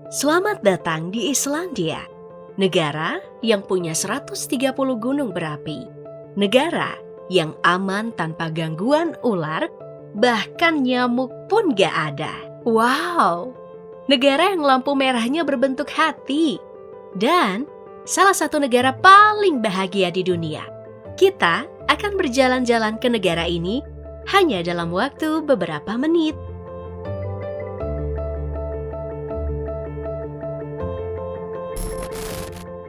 Selamat datang di Islandia, negara yang punya 130 gunung berapi, negara yang aman tanpa gangguan ular, bahkan nyamuk pun gak ada. Wow, negara yang lampu merahnya berbentuk hati, dan salah satu negara paling bahagia di dunia. Kita akan berjalan-jalan ke negara ini hanya dalam waktu beberapa menit.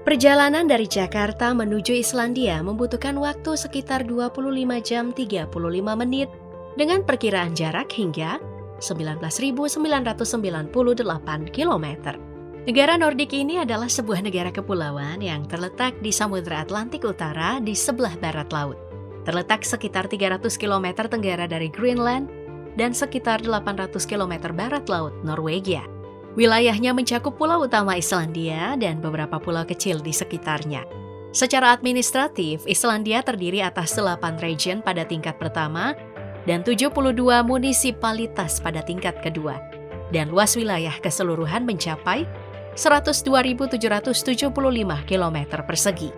Perjalanan dari Jakarta menuju Islandia membutuhkan waktu sekitar 25 jam 35 menit dengan perkiraan jarak hingga 19.998 km. Negara Nordik ini adalah sebuah negara kepulauan yang terletak di Samudra Atlantik Utara di sebelah barat laut. Terletak sekitar 300 km tenggara dari Greenland dan sekitar 800 km barat laut Norwegia. Wilayahnya mencakup pulau utama Islandia dan beberapa pulau kecil di sekitarnya. Secara administratif, Islandia terdiri atas 8 region pada tingkat pertama dan 72 munisipalitas pada tingkat kedua. Dan luas wilayah keseluruhan mencapai 102.775 km persegi.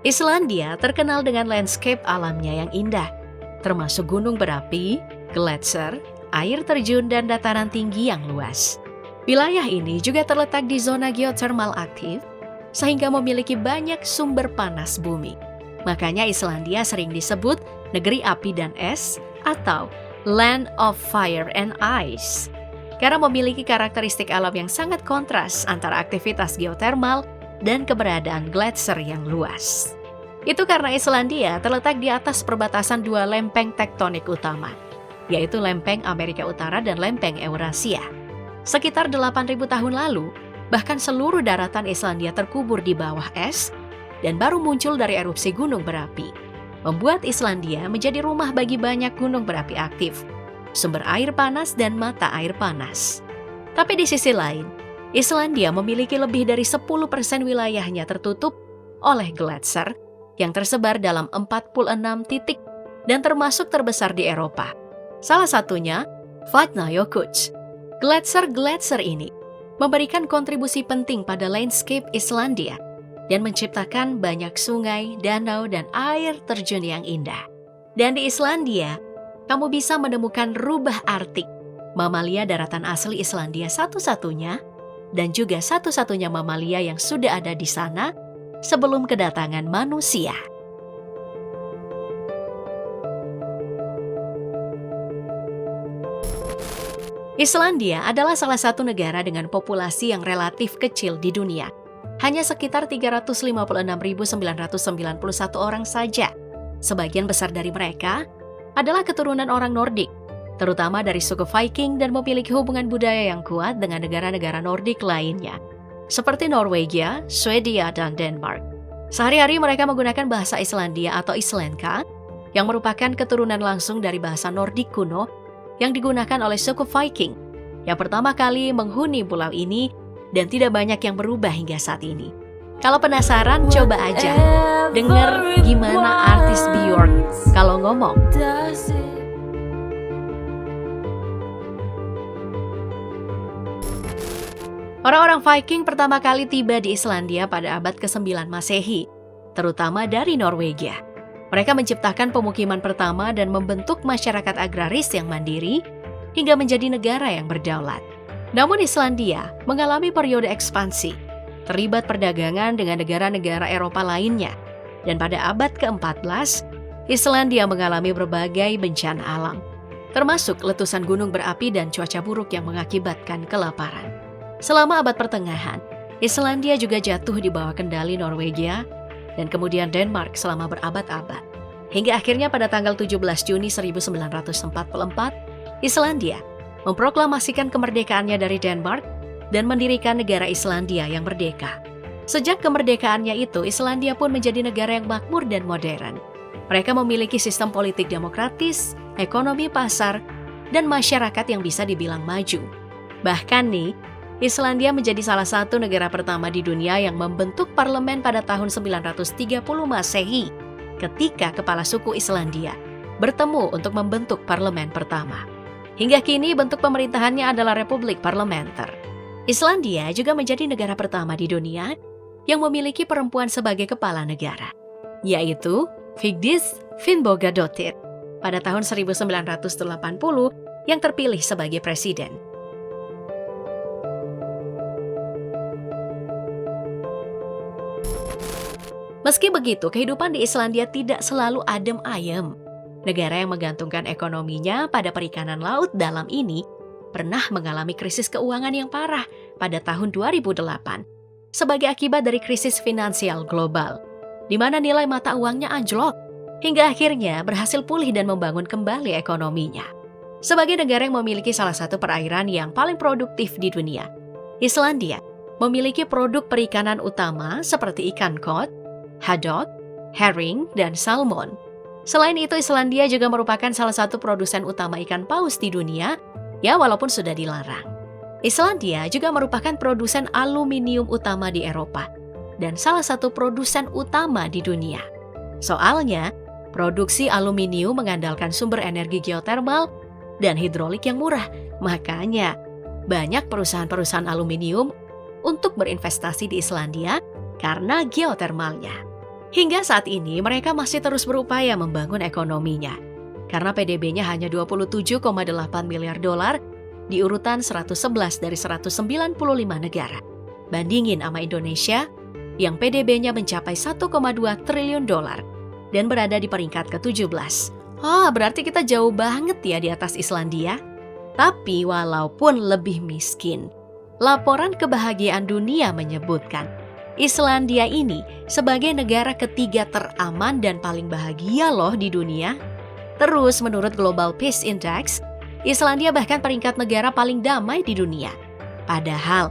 Islandia terkenal dengan landscape alamnya yang indah, termasuk gunung berapi, gletser, air terjun, dan dataran tinggi yang luas. Wilayah ini juga terletak di zona geotermal aktif, sehingga memiliki banyak sumber panas bumi. Makanya Islandia sering disebut negeri api dan es atau Land of Fire and Ice, karena memiliki karakteristik alam yang sangat kontras antara aktivitas geotermal dan keberadaan gletser yang luas. Itu karena Islandia terletak di atas perbatasan dua lempeng tektonik utama, yaitu lempeng Amerika Utara dan lempeng Eurasia. Sekitar 8.000 tahun lalu, bahkan seluruh daratan Islandia terkubur di bawah es dan baru muncul dari erupsi gunung berapi, membuat Islandia menjadi rumah bagi banyak gunung berapi aktif, sumber air panas dan mata air panas. Tapi di sisi lain, Islandia memiliki lebih dari 10% wilayahnya tertutup oleh gletser yang tersebar dalam 46 titik dan termasuk terbesar di Eropa. Salah satunya Vatnajökull. Gletser ini memberikan kontribusi penting pada landscape Islandia dan menciptakan banyak sungai, danau, dan air terjun yang indah. Dan di Islandia, kamu bisa menemukan rubah Arktik, mamalia daratan asli Islandia satu-satunya, dan juga satu-satunya mamalia yang sudah ada di sana sebelum kedatangan manusia. Islandia adalah salah satu negara dengan populasi yang relatif kecil di dunia. Hanya sekitar 356.991 orang saja. Sebagian besar dari mereka adalah keturunan orang Nordik, terutama dari suku Viking, dan memiliki hubungan budaya yang kuat dengan negara-negara Nordik lainnya, seperti Norwegia, Swedia, dan Denmark. Sehari-hari mereka menggunakan bahasa Islandia atau Islenska, yang merupakan keturunan langsung dari bahasa Nordik kuno yang digunakan oleh suku Viking yang pertama kali menghuni pulau ini dan tidak banyak yang berubah hingga saat ini. Kalau penasaran, coba aja dengar gimana artis Björk kalau ngomong. Orang-orang Viking pertama kali tiba di Islandia pada abad ke-9 Masehi, terutama dari Norwegia. Mereka menciptakan pemukiman pertama dan membentuk masyarakat agraris yang mandiri hingga menjadi negara yang berdaulat. Namun Islandia mengalami periode ekspansi, terlibat perdagangan dengan negara-negara Eropa lainnya, dan pada abad ke-14, Islandia mengalami berbagai bencana alam, termasuk letusan gunung berapi dan cuaca buruk yang mengakibatkan kelaparan. Selama abad pertengahan, Islandia juga jatuh di bawah kendali Norwegia dan kemudian Denmark selama berabad-abad. Hingga akhirnya pada tanggal 17 Juni 1944, Islandia memproklamasikan kemerdekaannya dari Denmark dan mendirikan negara Islandia yang merdeka. Sejak kemerdekaannya itu, Islandia pun menjadi negara yang makmur dan modern. Mereka memiliki sistem politik demokratis, ekonomi pasar, dan masyarakat yang bisa dibilang maju. Bahkan nih, Islandia menjadi salah satu negara pertama di dunia yang membentuk parlemen pada tahun 930 Masehi, ketika kepala suku Islandia bertemu untuk membentuk parlemen pertama. Hingga kini bentuk pemerintahannya adalah republik parlementer. Islandia juga menjadi negara pertama di dunia yang memiliki perempuan sebagai kepala negara, yaitu Vigdis Finnbogadottir pada tahun 1980 yang terpilih sebagai presiden. Meski begitu, kehidupan di Islandia tidak selalu adem ayem. Negara yang menggantungkan ekonominya pada perikanan laut dalam ini pernah mengalami krisis keuangan yang parah pada tahun 2008 sebagai akibat dari krisis finansial global, di mana nilai mata uangnya anjlok, hingga akhirnya berhasil pulih dan membangun kembali ekonominya. Sebagai negara yang memiliki salah satu perairan yang paling produktif di dunia, Islandia memiliki produk perikanan utama seperti ikan kod, haddock, herring, dan salmon. Selain itu, Islandia juga merupakan salah satu produsen utama ikan paus di dunia, ya walaupun sudah dilarang. Islandia juga merupakan produsen aluminium utama di Eropa, dan salah satu produsen utama di dunia. Soalnya, produksi aluminium mengandalkan sumber energi geotermal dan hidrolik yang murah. Makanya, banyak perusahaan-perusahaan aluminium untuk berinvestasi di Islandia karena geotermalnya. Hingga saat ini mereka masih terus berupaya membangun ekonominya. Karena PDB-nya hanya 27,8 miliar dolar di urutan 111 dari 195 negara. Bandingin sama Indonesia yang PDB-nya mencapai 1,2 triliun dolar dan berada di peringkat ke-17. Berarti kita jauh banget ya di atas Islandia. Tapi walaupun lebih miskin, laporan kebahagiaan dunia menyebutkan Islandia ini sebagai negara ketiga teraman dan paling bahagia loh di dunia. Terus menurut Global Peace Index, Islandia bahkan peringkat negara paling damai di dunia. Padahal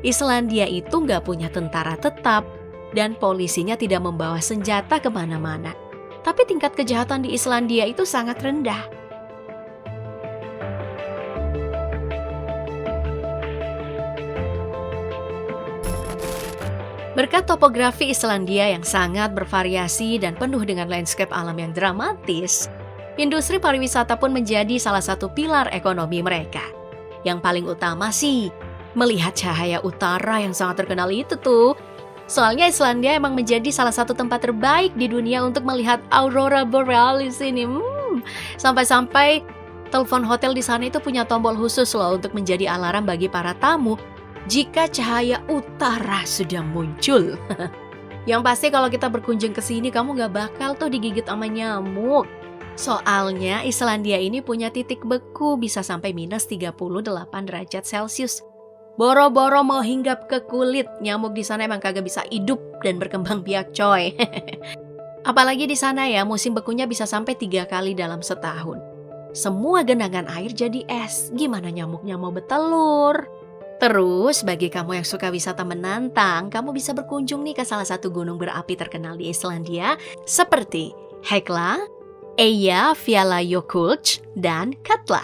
Islandia itu nggak punya tentara tetap dan polisinya tidak membawa senjata kemana-mana. Tapi tingkat kejahatan di Islandia itu sangat rendah. Berkat topografi Islandia yang sangat bervariasi dan penuh dengan landscape alam yang dramatis, industri pariwisata pun menjadi salah satu pilar ekonomi mereka. Yang paling utama sih, melihat cahaya utara yang sangat terkenal itu tuh. Soalnya Islandia emang menjadi salah satu tempat terbaik di dunia untuk melihat aurora borealis ini. Sampai-sampai telepon hotel di sana itu punya tombol khusus loh untuk menjadi alarm bagi para tamu jika cahaya utara sudah muncul. Yang pasti kalau kita berkunjung ke sini, kamu gak bakal tuh digigit sama nyamuk. Soalnya Islandia ini punya titik beku bisa sampai minus 38 derajat Celcius. Boro-boro mau hinggap ke kulit, nyamuk di sana emang kagak bisa hidup dan berkembang biak coy. Apalagi di sana ya, musim bekunya bisa sampai 3 kali dalam setahun. Semua genangan air jadi es, gimana nyamuknya mau bertelur? Terus, bagi kamu yang suka wisata menantang, kamu bisa berkunjung nih ke salah satu gunung berapi terkenal di Islandia, seperti Hekla, Eyjafjallajökull, dan Katla.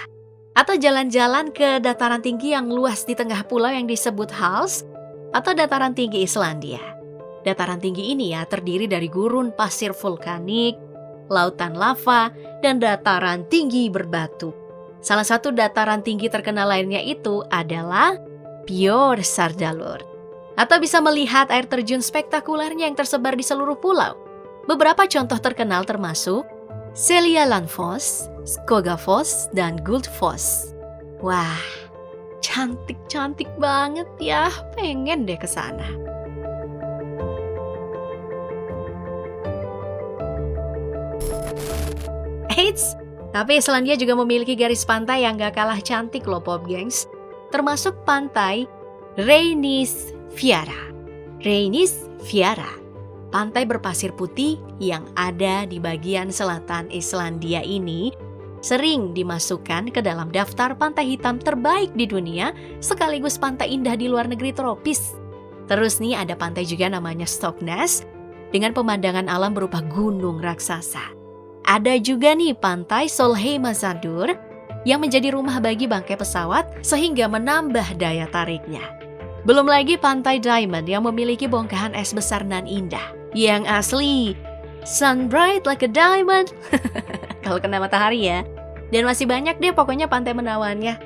Atau jalan-jalan ke dataran tinggi yang luas di tengah pulau yang disebut Hals, atau dataran tinggi Islandia. Dataran tinggi ini ya terdiri dari gurun pasir vulkanik, lautan lava, dan dataran tinggi berbatu. Salah satu dataran tinggi terkenal lainnya itu adalah Þjórsárvöllur, atau bisa melihat air terjun spektakulernya yang tersebar di seluruh pulau. Beberapa contoh terkenal termasuk Seljalandsfoss, Skógafoss, dan Gullfoss. Wah, cantik-cantik banget ya, pengen deh ke sana. Eits, tapi Islandia juga memiliki garis pantai yang gak kalah cantik loh Pop Gengs, termasuk pantai Reynisfjara. Reynisfjara, pantai berpasir putih yang ada di bagian selatan Islandia ini sering dimasukkan ke dalam daftar pantai hitam terbaik di dunia sekaligus pantai indah di luar negeri tropis. Terus nih ada pantai juga namanya Stoknes dengan pemandangan alam berupa gunung raksasa. Ada juga nih pantai Solheimafjörður yang menjadi rumah bagi bangkai pesawat sehingga menambah daya tariknya. Belum lagi pantai Diamond yang memiliki bongkahan es besar nan indah. Yang asli, sun bright like a diamond. Kalau kena matahari ya. Dan masih banyak deh pokoknya pantai menawannya.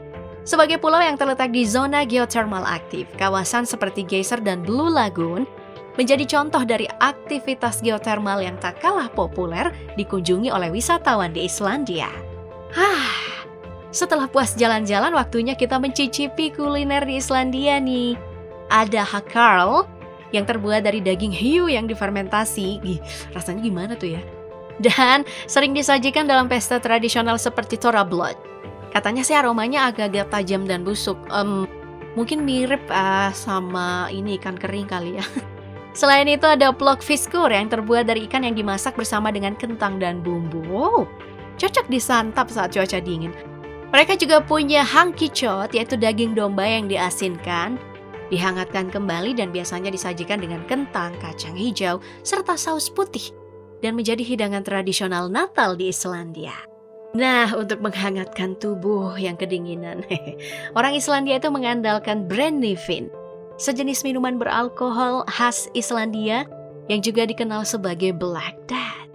Sebagai pulau yang terletak di zona geothermal aktif, kawasan seperti Geyser dan Blue Lagoon menjadi contoh dari aktivitas geothermal yang tak kalah populer dikunjungi oleh wisatawan di Islandia. Setelah puas jalan-jalan, waktunya kita mencicipi kuliner di Islandia nih. Ada hakarl yang terbuat dari daging hiu yang difermentasi. Rasanya gimana tuh ya? Dan sering disajikan dalam pesta tradisional seperti Thorablood. Katanya sih aromanya agak-agak tajam dan busuk. Mungkin mirip sama ini ikan kering kali ya. Selain itu ada plokfiskur yang terbuat dari ikan yang dimasak bersama dengan kentang dan bumbu. Wow, cocok disantap saat cuaca dingin. Mereka juga punya hangkicot, yaitu daging domba yang diasinkan, dihangatkan kembali dan biasanya disajikan dengan kentang, kacang hijau, serta saus putih, dan menjadi hidangan tradisional Natal di Islandia. Nah, untuk menghangatkan tubuh yang kedinginan, orang Islandia itu mengandalkan brennivin, sejenis minuman beralkohol khas Islandia yang juga dikenal sebagai Black Death.